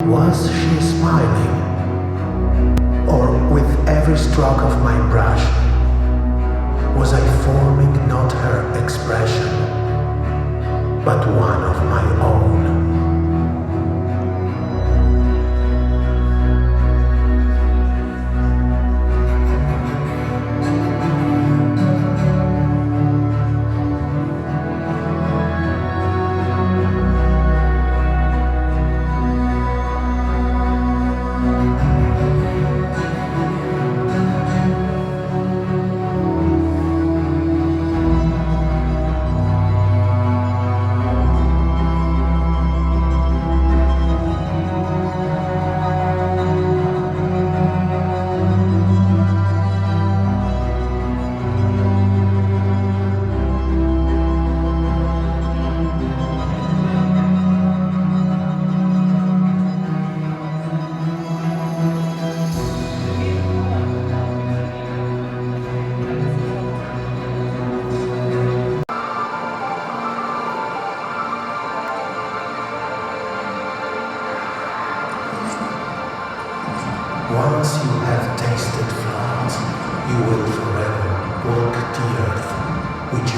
Was she smiling? Or with every stroke of my brush, was I forming not her expression, but one of my own? Once you have tasted flowers, you will forever walk the earth which